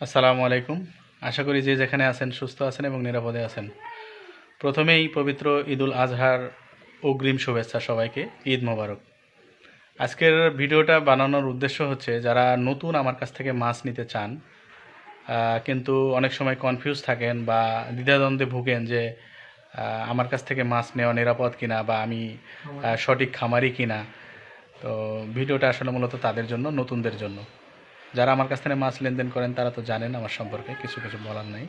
আসসালামু আলাইকুম। আশা করি যে যেখানে আছেন সুস্থ আছেন এবং নিরাপদে আছেন। প্রথমেই পবিত্র ঈদুল আজহার অগ্রিম শুভেচ্ছা সবাইকে। ঈদ মোবারক। আজকের ভিডিওটা বানানোর উদ্দেশ্য হচ্ছে যারা নতুন আমার কাছ থেকে মাছ নিতে চান কিন্তু অনেক সময় কনফিউজ থাকেন বা দ্বিধাদ্বন্দ্বে ভুগেন যে আমার কাছ থেকে মাছ নেওয়া নিরাপদ কিনা বা আমি সঠিক খামারি কিনা। তো ভিডিওটা আসলে মূলত তাদের জন্য, নতুনদের জন্য। যারা আমার কাছ থেকে মাছ লেনদেন করেন তারা তো জানেন আমার সম্পর্কে, কিছু কিছু বলার নাই।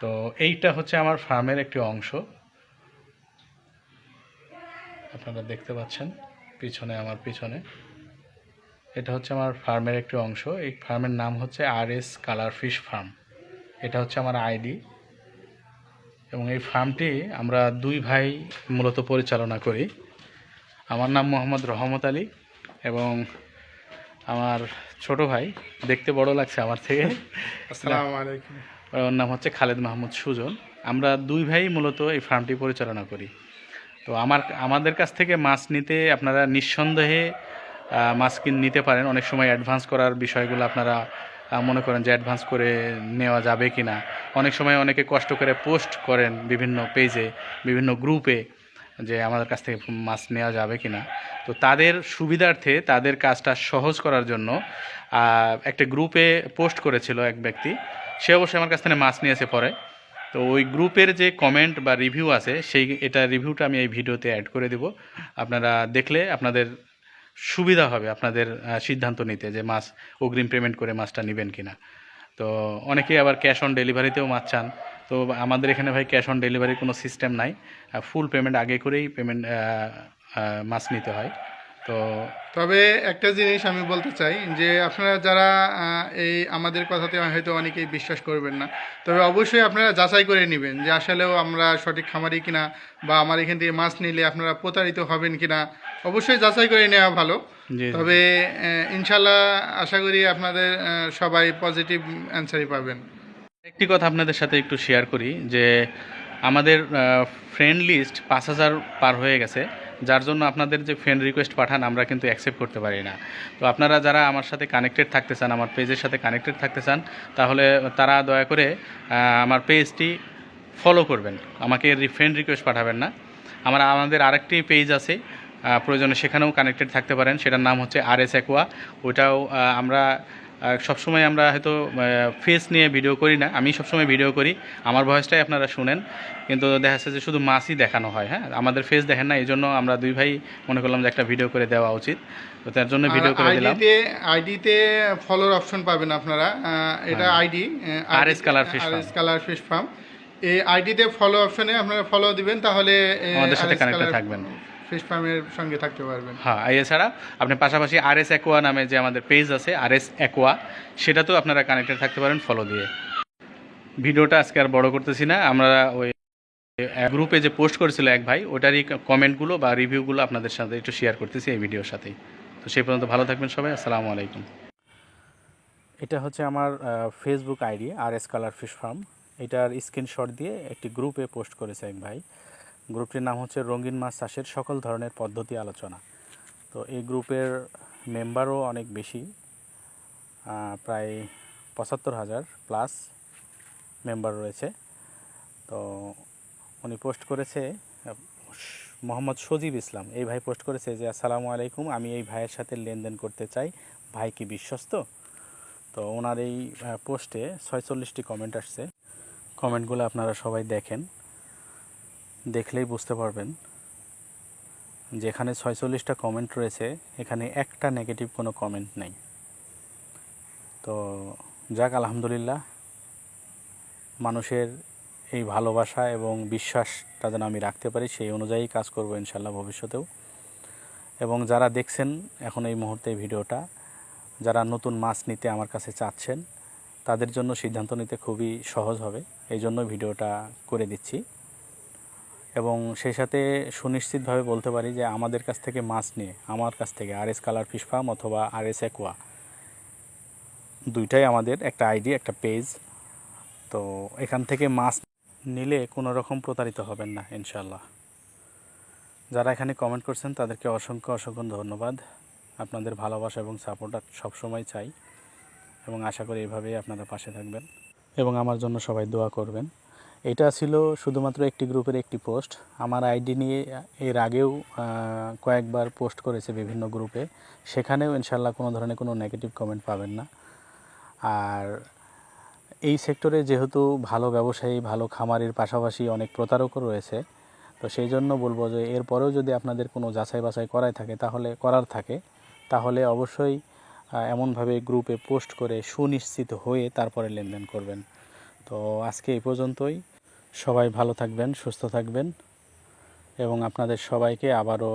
তো এইটা হচ্ছে আমার ফার্মের একটি অংশ, আপনারা দেখতে পাচ্ছেন আমার পিছনে। এটা হচ্ছে আমার ফার্মের একটি অংশ। এই ফার্মের নাম হচ্ছে RS কালার ফিশ ফার্ম। এটা হচ্ছে আমার আইডি। এবং এই ফার্মটি আমরা দুই ভাই মূলত পরিচালনা করি। আমার নাম মোহাম্মদ রহমত আলী এবং আমার ছোট ভাই, দেখতে বড় লাগছে আমার থেকে, আসসালামু আলাইকুম। ওর নাম হচ্ছে খালেদ মাহমুদ সুজন। আমরা দুই ভাই মূলত এই ফার্মটি পরিচালনা করি। তো আমাদের কাছ থেকে মাছ নিতে আপনারা নিঃসন্দেহে মাছ নিতে পারেন। অনেক সময় অ্যাডভান্স করার বিষয়গুলো আপনারা মনে করেন যে অ্যাডভান্স করে নেওয়া যাবে কি না। অনেক সময় অনেকে কষ্ট করে পোস্ট করেন বিভিন্ন পেজে, বিভিন্ন গ্রুপে, যে আমাদের কাছ থেকে মাছ নেওয়া যাবে কি না। তো তাদের সুবিধার্থে, তাদের কাজটা সহজ করার জন্য একটা গ্রুপে পোস্ট করেছিল এক ব্যক্তি। সে অবশ্যই আমার কাছ থেকে মাছ নিয়েছে পরে। তো ওই গ্রুপের যে কমেন্ট বা রিভিউ আছে, এটা রিভিউটা আমি এই ভিডিওতে অ্যাড করে দেব। আপনারা দেখলে আপনাদের সুবিধা হবে আপনাদের সিদ্ধান্ত নিতে, যে মাছ অগ্রিম পেমেন্ট করে মাছটা নেবেন কিনা। তো অনেকেই আবার ক্যাশ অন ডেলিভারিতেও মাছ চান। তো আমাদের এখানে ভাই ক্যাশ অন ডেলিভারির কোনো সিস্টেম নাই। ফুল পেমেন্ট আগে করেই মাছ নিতে হয়। তো তবে একটা জিনিস আমি বলতে চাই যে আপনারা যারা এই আমাদের কথাতে হয়তো অনেকেই বিশ্বাস করবেন না, তবে অবশ্যই আপনারা যাচাই করে নেবেন যে আসলেও আমরা সঠিক খামারি কিনা, বা আমার এখান থেকে মাছ নিলে আপনারা প্রতারিত হবেন কিনা। অবশ্যই যাচাই করে নেওয়া ভালো। জি জি। তবে ইনশাল্লাহ আশা করি আপনাদের সবাই পজিটিভ অ্যান্সারই পাবেন। একটি কথা আপনাদের সাথে একটু শেয়ার করি যে আমাদের ফ্রেন্ড লিস্ট 5,000 পার হয়ে গেছে, যার জন্য আপনাদের যে ফ্রেন্ড রিকোয়েস্ট পাঠান আমরা কিন্তু অ্যাকসেপ্ট করতে পারি না। তো আপনারা যারা আমার সাথে কানেক্টেড থাকতে চান, আমার পেজের সাথে কানেক্টেড থাকতে চান, তাহলে তারা দয়া করে আমার পেজটি ফলো করবেন, আমাকে ফ্রেন্ড রিকোয়েস্ট পাঠাবেন না। আমাদের আরেকটি পেজ আছে, প্রয়োজনে সেখানেও কানেক্টেড থাকতে পারেন। সেটার নাম হচ্ছে RS অ্যাকোয়া। ওইটাও আমরা সবসময় আমরা হয়তো ফেস নিয়ে ভিডিও করি না, আমি সবসময় ভিডিও করি, আমার ভয়েসটাই আপনারা শুনেন, কিন্তু দেখা যাচ্ছে যে শুধু মাছই দেখানো হয়। হ্যাঁ, আমাদের ফেস দেখেন না, এই জন্য আমরা দুই ভাই মনে করলাম যে একটা ভিডিও করে দেওয়া উচিত। তো তার জন্য আর ভিডিও করে দিলাম। আইডিতে ফলোর অপশন পাবেন আপনারা। এটা হ্যাঁ, আইডি RS কালার ফিশ আর farm S colour fish farm. এই আইডিতে ফলো অপশনে আপনারা ফলো দিবেন, তাহলে আমাদের আর সাথে এস কানেক্টেড কালার থাকবেন। ফিশ ফার্মের সঙ্গে থাকতে পারবেন। হ্যাঁ, এছাড়া আপনি পাশাপাশি RS অ্যাকোয়া নামে যে আমাদের পেজ আছে, RS অ্যাকোয়া, সেটাতেও আপনারা কানেক্টেড থাকতে পারেন ফলো দিয়ে। ভিডিওটা আজকে আর বড় করতেছি না, আমরা ওই গ্রুপে যে পোস্ট করেছিল এক ভাই, ওটারই কমেন্টগুলো বা রিভিউগুলো আপনাদের সাথে একটু শেয়ার করতেছি এই ভিডিওর সাথেই। তো সেই পর্যন্ত ভালো থাকবেন সবাই। আসসালামু আলাইকুম। এটা হচ্ছে আমার Facebook ID RS colour fish farm. এটার স্ক্রিনশট দিয়ে একটি গ্রুপে পোস্ট করেছে এক ভাই। গ্রুপটির নাম হচ্ছে রঙিন মাছ চাষের সকল ধরনের পদ্ধতি আলোচনা। তো এই গ্রুপের মেম্বারও অনেক বেশি, প্রায় 75,000 প্লাস মেম্বার রয়েছে। তো উনি পোস্ট করেছে, মোহাম্মদ সজিব ইসলাম, এই ভাই পোস্ট করেছে যে আসসালামু আলাইকুম, আমি এই ভাইয়ের সাথে লেনদেন করতে চাই, ভাই কি বিশ্বস্ত? তো ওনার এই পোস্টে 46টি কমেন্ট আসছে। কমেন্টগুলো আপনারা সবাই দেখেন, দেখলেই বুঝতে পারবেন যেখানে 46টা কমেন্ট রয়েছে এখানে একটা নেগেটিভ কোনো কমেন্ট নেই। তো যাক, আলহামদুলিল্লাহ, মানুষের এই ভালোবাসা এবং বিশ্বাসটা যেন আমি রাখতে পারি, সেই অনুযায়ী কাজ করব ইনশাল্লাহ ভবিষ্যতেও। এবং যারা দেখছেন এখন এই মুহূর্তে ভিডিওটা, যারা নতুন মাছ নিতে আমার কাছে চাচ্ছেন, তাদের জন্য সিদ্ধান্ত নিতে খুবই সহজ হবে, এই জন্য ভিডিওটা করে দিচ্ছি। এবং সেই সাথে সুনিশ্চিতভাবে বলতে পারি যে আমাদের কাছ থেকে মাছ নিয়ে, আমার কাছ থেকে RS কালার ফিশ ফার্ম অথবা RS অ্যাকোয়া, দুইটাই আমাদের একটা আইডি, একটা পেজ। তো এখান থেকে মাছ নিলে কোনো রকম প্রতারিত হবেন না ইনশাল্লাহ। যারা এখানে কমেন্ট করছেন তাদেরকে অসংখ্য অসংখ্য ধন্যবাদ। আপনাদের ভালোবাসা এবং সাপোর্ট সবসময় চাই। এবং আশা করি এভাবেই আপনারা পাশে থাকবেন এবং আমার জন্য সবাই দোয়া করবেন। এটা ছিল শুধুমাত্র একটি গ্রুপের একটি পোস্ট। আমার আইডি নিয়ে এর আগেও কয়েকবার পোস্ট করেছে বিভিন্ন গ্রুপে, সেখানেও ইনশাল্লাহ কোনো ধরনের কোনো নেগেটিভ কমেন্ট পাবেন না। আর এই সেক্টরে যেহেতু ভালো ব্যবসায়ী, ভালো খামারের পাশাপাশি অনেক প্রতারকও রয়েছে, তো সেই জন্য বলবো যে এরপরেও যদি আপনাদের কোনো যাচাই বাছাই করার থাকে তাহলে অবশ্যই এমনভাবে গ্রুপে পোস্ট করে সুনিশ্চিত হয়ে তারপরে লেনদেন করবেন। তো আজকে এই পর্যন্তই। সবাই ভালো থাকবেন, সুস্থ থাকবেন এবং আপনাদের সবাইকে আবারও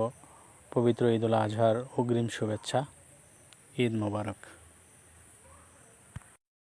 পবিত্র ঈদুল আজহার অগ্রিম শুভেচ্ছা। ঈদ মোবারক।